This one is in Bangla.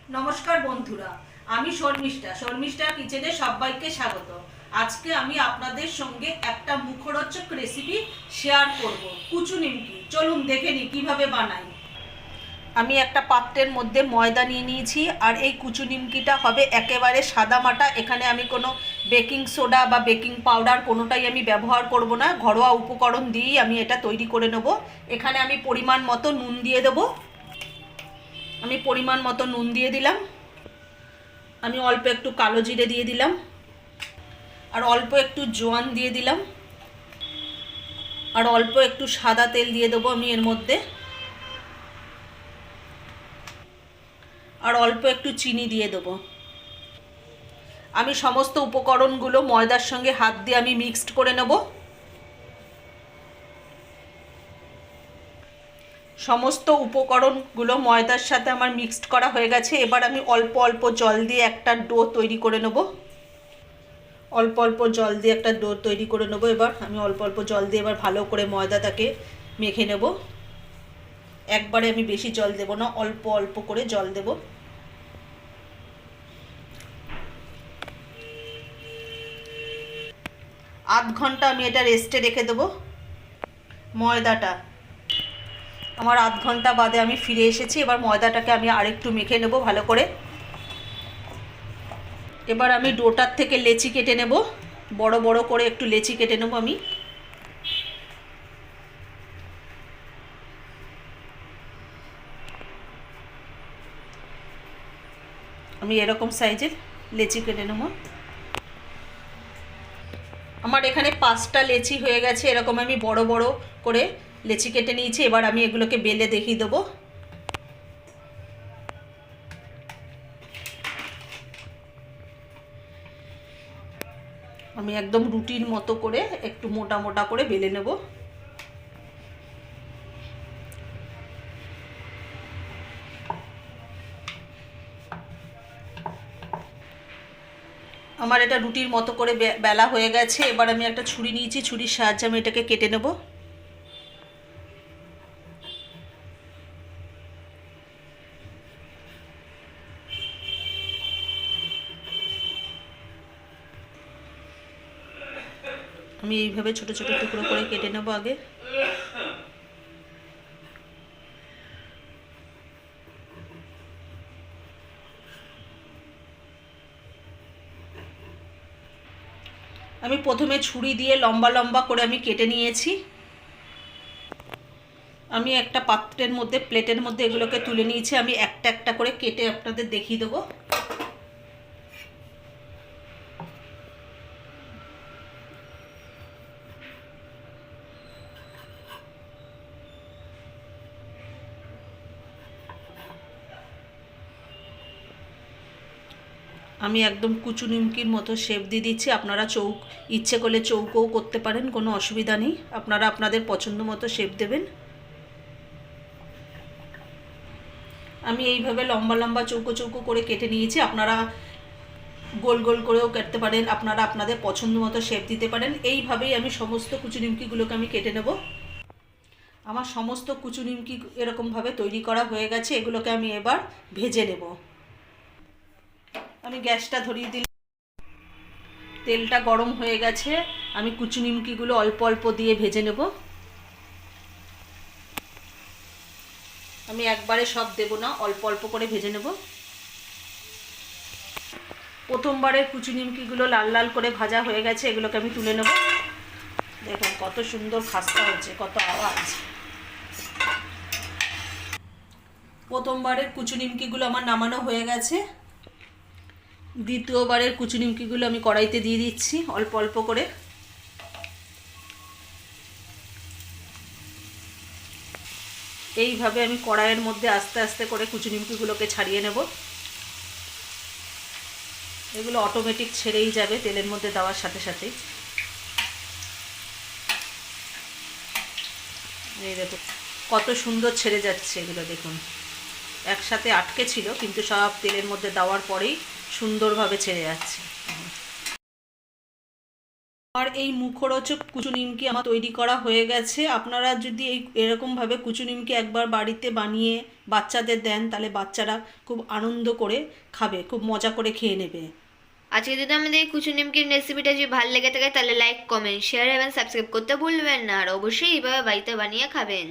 নমস্কার বন্ধুরা, আমি শর্মিষ্ঠা কিচেনে সবাইকে স্বাগত। আজকে আমি আপনাদের সঙ্গে একটা মুখরোচক রেসিপি শেয়ার করব, কুচু নিমকি। চলুন দেখে নিই কিভাবে বানাই। আমি একটা পাত্রের মধ্যে ময়দা নিয়ে নিয়েছি, আর এই কুচু নিমকিটা হবে একেবারে সাদামাটা। এখানে আমি কোনো বেকিং সোডা বা বেকিং পাউডার কোনোটাই আমি ব্যবহার করব না। ঘরোয়া উপকরণ দিয়েই আমি এটা তৈরি করে নেব। এখানে আমি পরিমাণ মতো নুন দিয়ে দেবো। আমি পরিমাণ মতো নুন দিয়ে দিলাম। আমি অল্প একটু কালো জিরে দিয়ে দিলাম, আর অল্প একটু জোয়ান দিয়ে দিলাম, আর অল্প একটু সাদা তেল দিয়ে দেবো আমি এর মধ্যে, আর অল্প একটু চিনি দিয়ে দেবো। আমি সমস্ত উপকরণগুলো ময়দার সঙ্গে হাত দিয়ে আমি মিক্সড করে নেব। সমস্ত উপকরণগুলো ময়দার সাথে আমার মিক্সড করা হয়ে গেছে। এবার আমি অল্প অল্প জল দিয়ে একটা ডো তৈরি করে নেব। অল্প অল্প জল দিয়ে একটা ডো তৈরি করে নেবো। এবার আমি অল্প অল্প জল দিয়ে এবার ভালো করে ময়দাটাকে মেখে নেব। একবারে আমি বেশি জল দেব না, অল্প অল্প করে জল দেব। আধ ঘন্টা আমি এটা রেস্টে রেখে দেবো। ময়দাটা আমার আধ ঘন্টা বাদে আমি ফিরে এসেছি। এবার ময়দাটাকে আমি আরেকটু মেখে নেব ভালো করে। এবার আমি ডোটার থেকে লেচি কেটে নেব, বড় বড় করে একটু লেচি কেটে নেব। আমি এরকম সাইজের লেচি কেটে নেব। আমার এখানে 5টা লেচি হয়ে গেছে। এরকম আমি বড় বড় করে লেচি কেটে নিয়েছি। এবার আমি এগুলোকে বেলে দেখিয়ে দেবো। আমি একদম রুটির মতো করে একটু মোটা মোটা করে বেলে নেব। আমার এটা রুটির মতো করে বেলা হয়ে গেছে। এবার আমি একটা ছুরি নিয়েছি, ছুরির সাহায্যে আমি এটাকে কেটে নেব। আমি এইভাবে ছোট ছোট টুকরো করে কেটে নেব আগে। আমি প্রথমে ছুরি দিয়ে লম্বা লম্বা করে আমি কেটে নিয়েছি। আমি একটা পাত্রের মধ্যে, প্লেটের মধ্যে এগুলোকে তুলে নিয়েছি। আমি একটা একটা করে কেটে আপনাদের দেখিয়ে দেবো। আমি একদম কুচু নিমকির মতো শেপ দিয়ে দিচ্ছি। আপনারা ইচ্ছে করলে চৌকোও করতে পারেন, কোনো অসুবিধা নেই। আপনারা আপনাদের পছন্দ মতো শেপ দেবেন। আমি এইভাবে লম্বা লম্বা চৌকো চৌকো করে কেটে নিয়েছি। আপনারা গোল গোল করেও কাটতে পারেন, আপনারা আপনাদের পছন্দ মতো শেপ দিতে পারেন। এইভাবেই আমি সমস্ত কুচু নিমকিগুলোকে আমি কেটে নেব। আমার সমস্ত কুচু নিমকি এরকমভাবে তৈরি করা হয়ে গেছে। এগুলোকে আমি এবার ভেজে নেব। আমি গ্যাসটা ধরিয়ে দিলাম, তেলটা গরম হয়ে গেছে। আমি কুচু নিমকিগুলো অল্প অল্প দিয়ে ভেজে নেব। আমি একবারে সব দেব না, অল্প অল্প করে ভেজে নেব। প্রথমবারের কুচু নিমকিগুলো লাল লাল করে ভাজা হয়ে গেছে। এগুলোকে আমি তুলে নেব। দেখুন কত সুন্দর খাস্তা হচ্ছে, কত আওয়াজ। প্রথমবারের কুচু নিমকিগুলো আমার নামানো হয়ে গেছে। দ্বিতীয়বারের কুচু নিমকিগুলো আমি কড়াইতে দিয়ে দিচ্ছি অল্প অল্প করে। এইভাবে আমি কড়াইয়ের মধ্যে আস্তে আস্তে করে কুচু নিমকিগুলোকে ছাড়িয়ে নেব। এগুলো অটোমেটিক ছেড়েই যাবে তেলের মধ্যে দেওয়ার সাথে সাথেই। এই দেখুন কত সুন্দর ছেড়ে যাচ্ছে এগুলো। দেখুন একসাথে আটকে ছিল, কিন্তু সব তেলের মধ্যে দেওয়ার পরেই সুন্দরভাবে ছেড়ে যাচ্ছে। আর এই মুখরোচক কুচু নিমকি আমার তৈরি করা হয়ে গেছে। আপনারা যদি এরকমভাবে কুচু নিমকি একবার বাড়িতে বানিয়ে বাচ্চাদের দেন, তাহলে বাচ্চারা খুব আনন্দ করে খাবে, খুব মজা করে খেয়ে নেবে। আজকে যদি আমাদের এই কুচু নিমকির রেসিপিটা যদি ভালো লেগে থাকে তাহলে লাইক, কমেন্ট, শেয়ার এবং সাবস্ক্রাইব করতে ভুলবেন না, আর অবশ্যই এইভাবে বাড়িতে বানিয়ে খাবেন।